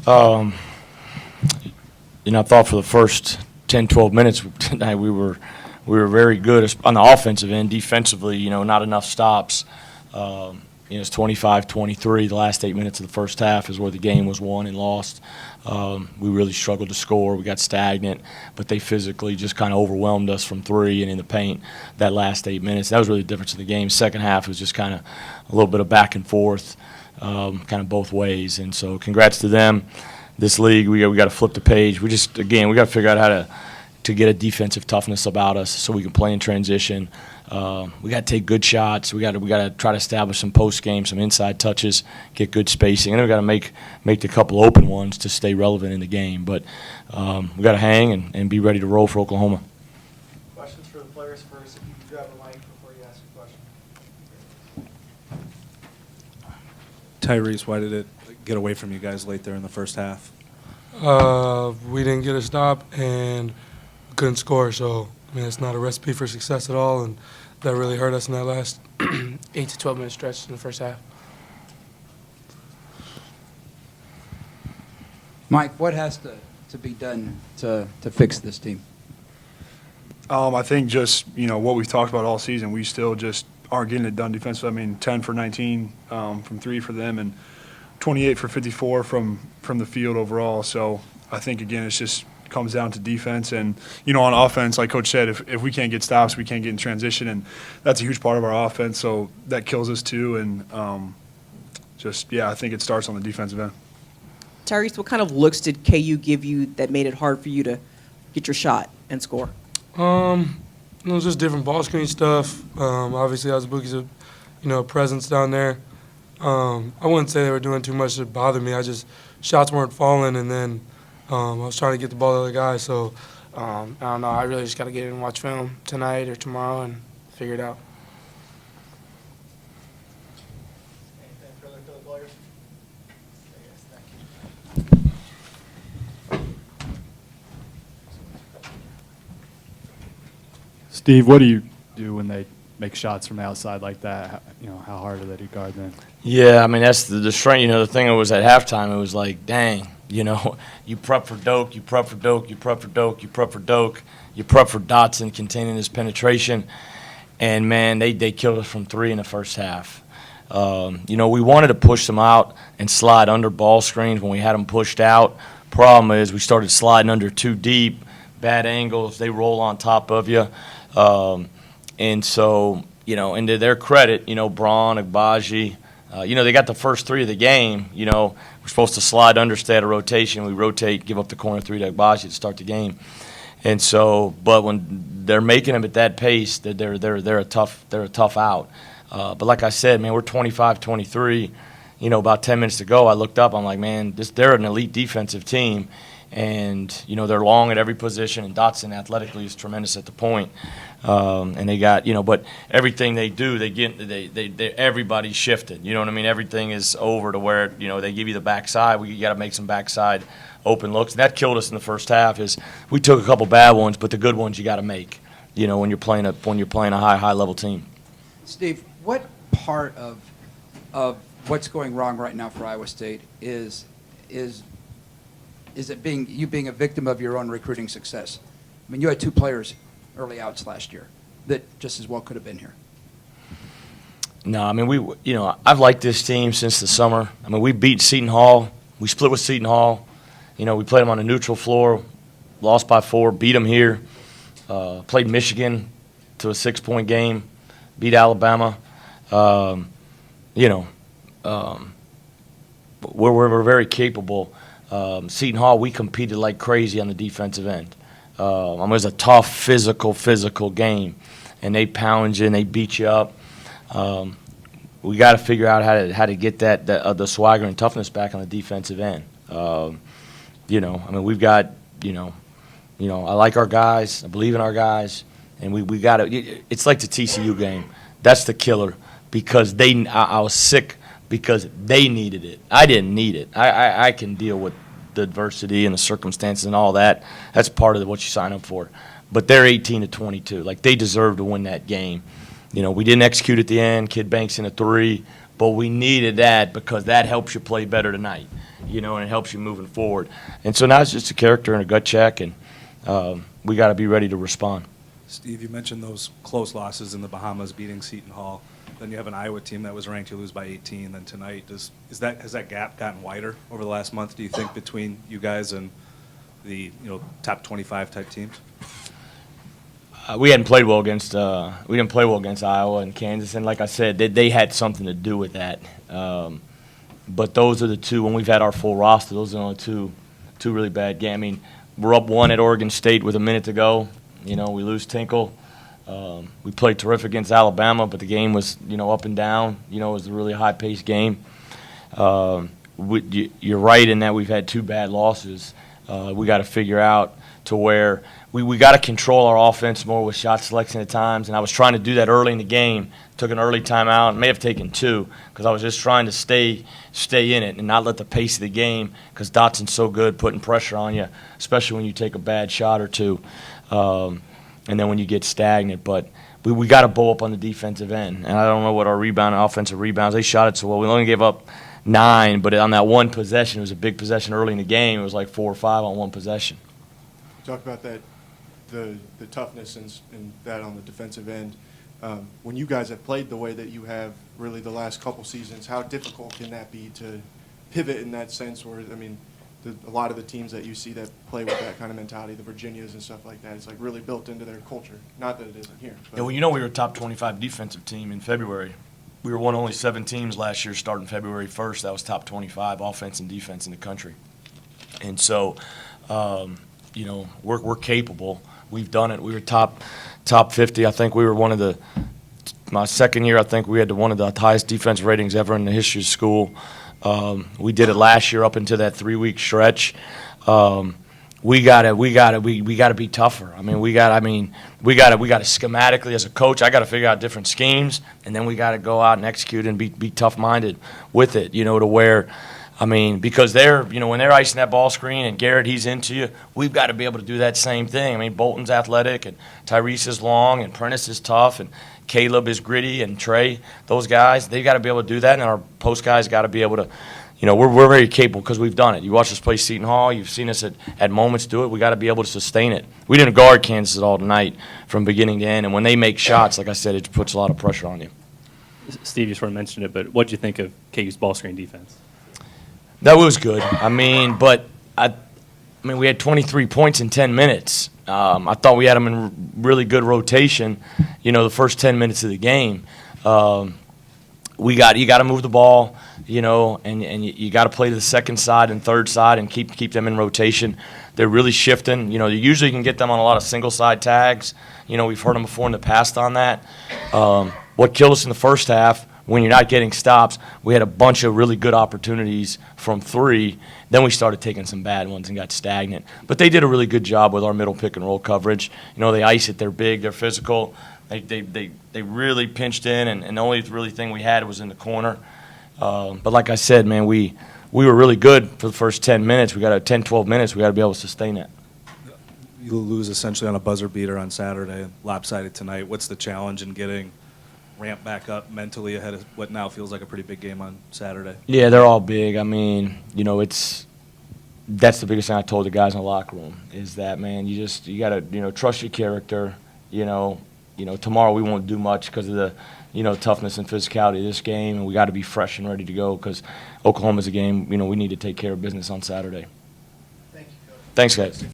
Um, I thought for the first 10, 12 minutes tonight we were very good on the offensive end. Defensively, not enough stops. It's 25-23. The last 8 minutes of the first half is where the game was won and lost. We really struggled to score. We got stagnant, but they physically just kind of overwhelmed us from three and in the paint that last 8 minutes. That was really the difference in the game. Second half was just kind of a little bit of back and forth, kind of both ways. And so congrats to them. This league, we got to flip the page. We got to figure out how to get a defensive toughness about us so we can play in transition. We got to take good shots. We got to try to establish some post game, some inside touches, get good spacing, and then we got to make the couple open ones to stay relevant in the game. But we got to hang and be ready to roll for Oklahoma. Questions for the players first. If you can grab a mic before you ask a question. Tyrese, why did it get away from you guys late there in the first half? We didn't get a stop and couldn't score. So it's not a recipe for success at all, and that really hurt us in that last 8 to 12 minute stretch in the first half. Mike, what has to be done to fix this team? I think just, what we've talked about all season, we still just aren't getting it done defensively. 10 for 19 from three for them and 28 for 54 from the field overall. So I think, again, it's just comes down to defense. And, on offense, like Coach said, if we can't get stops, we can't get in transition. And that's a huge part of our offense. So that kills us too. And I think it starts on the defensive end. Tyrese, what kind of looks did KU give you that made it hard for you to get your shot and score? It was just different ball screen stuff. Obviously, I was Boogie's presence down there. I wouldn't say they were doing too much to bother me. Shots weren't falling, and then I was trying to get the ball to the other guy. So I don't know. I really just got to get in and watch film tonight or tomorrow and figure it out. Anything further for the players? Thank you. Steve, what do you do when they make shots from the outside like that? How hard are they to guard then? Yeah, that's the strength. The thing was at halftime, it was like, dang, you prep for Doak, you prep for Doak, you prep for Doak, you prep for Doak, you prep for Dotson containing his penetration, and man, they killed us from three in the first half. We wanted to push them out and slide under ball screens when we had them pushed out. Problem is we started sliding under too deep, bad angles, they roll on top of you. And so, and to their credit, Braun, Agbaji, they got the first three of the game. We're supposed to slide under, stay out of rotation. We rotate, give up the corner three to Agbaji to start the game. And so, but when they're making them at that pace, they're a tough out. But like I said, man, we're 25-23. About 10 minutes to go, I looked up. I'm like, man, they're an elite defensive team. And, they're long at every position, and Dotson athletically is tremendous at the point. And they got, but everything they do, everybody's shifted. You know what I mean? Everything is over to where, they give you the backside. We got to make some backside open looks. And that killed us in the first half is we took a couple bad ones, but the good ones you got to make, when you're playing a high level team. Steve, what part of what's going wrong right now for Iowa State is it being a victim of your own recruiting success? You had two players early outs last year that just as well could have been here. No, I've liked this team since the summer. We beat Seton Hall. We split with Seton Hall. We played them on a neutral floor, lost by 4, beat them here. Played Michigan to a 6-point game, beat Alabama. We're very capable. Seton Hall, we competed like crazy on the defensive end. It was a tough, physical game, and they pound you and they beat you up. We got to figure out how to get the swagger and toughness back on the defensive end. We've got, I like our guys, I believe in our guys, and we got to. It's like the TCU game. That's the killer because I was sick because they needed it. I didn't need it. I can deal with the adversity and the circumstances and all that. That's part of what you sign up for. But they're 18-22. Like, they deserve to win that game. We didn't execute at the end. Kid banks in a 3. but we needed that because that helps you play better tonight, you know, and it helps you moving forward. And so now it's just a character and a gut check, and we got to be ready to respond. Steve, you mentioned those close losses in the Bahamas, beating Seton Hall. Then you have an Iowa team that was ranked, you lose by 18. Then tonight, has that gap gotten wider over the last month, do you think, between you guys and the top 25 type teams? We didn't play well against Iowa and Kansas, and like I said, they had something to do with that. But those are the two, when we've had our full roster, those are the only two really bad games. I mean, we're up 1 at Oregon State with a minute to go. You know, we lose Tinkle. We played terrific against Alabama, but the game was, up and down. It was a really high-paced game. You're right in that we've had 2 bad losses. We got to figure out to where we got to control our offense more with shot selection at times, and I was trying to do that early in the game. Took an early timeout, may have taken 2, because I was just trying to stay in it and not let the pace of the game, because Dotson's so good putting pressure on you, especially when you take a bad shot or 2, and then when you get stagnant. But we got to bow up on the defensive end, and I don't know what our offensive rebounds, they shot it so well. We only gave up 9, but on that one possession, it was a big possession early in the game. It was like 4 or 5 on one possession. Talk about that, the toughness and that on the defensive end. When you guys have played the way that you have really the last couple seasons, how difficult can that be to pivot in that sense where, I mean, a lot of the teams that you see that play with that kind of mentality, the Virginias and stuff like that, it's like really built into their culture. Not that it isn't here. But. Yeah, well, we were a top 25 defensive team in February. We were one of only 7 teams last year starting February 1st. That was top 25 offense and defense in the country. And so, we're capable. We've done it. We were top 50. I think we were my second year, I think we had one of the highest defense ratings ever in the history of school. We did it last year up into that 3-week stretch. We gotta be tougher. I mean, we gotta schematically as a coach. I gotta figure out different schemes, and then we gotta go out and execute and be tough-minded with it. To where, I mean, because when they're icing that ball screen and Garrett, he's into you, we've got to be able to do that same thing. I mean, Bolton's athletic and Tyrese is long and Prentice is tough and Caleb is gritty and Trey, those guys, they've got to be able to do that, and our post guys got to be able to, we're very capable because we've done it. You watch us play Seton Hall, you've seen us at moments do it. We got to be able to sustain it. We didn't guard Kansas at all tonight from beginning to end, and when they make shots, like I said, it puts a lot of pressure on you. Steve, you sort of mentioned it, but what did you think of KU's ball screen defense? That was good. I mean, we had 23 points in 10 minutes. I thought we had them in really good rotation, the first 10 minutes of the game. You got to move the ball, and you got to play to the second side and third side and keep them in rotation. They're really shifting. You usually can get them on a lot of single side tags. We've heard them before in the past on that. What killed us in the first half, when you're not getting stops, we had a bunch of really good opportunities from 3. Then we started taking some bad ones and got stagnant. But they did a really good job with our middle pick and roll coverage. They ice it. They're big. They're physical. They really pinched in, and the only really thing we had was in the corner. But like I said, man, we were really good for the first 10 minutes. We got 10, 12 minutes. We got to be able to sustain that. You lose essentially on a buzzer beater on Saturday, lopsided tonight. What's the challenge in getting ramped back up mentally ahead of what now feels like a pretty big game on Saturday? Yeah, they're all big. I mean, that's the biggest thing I told the guys in the locker room is that, man, you got to, trust your character. Tomorrow we won't do much because of the, toughness and physicality of this game, and we got to be fresh and ready to go because Oklahoma's a game, we need to take care of business on Saturday. Thank you, Coach. Thanks, guys.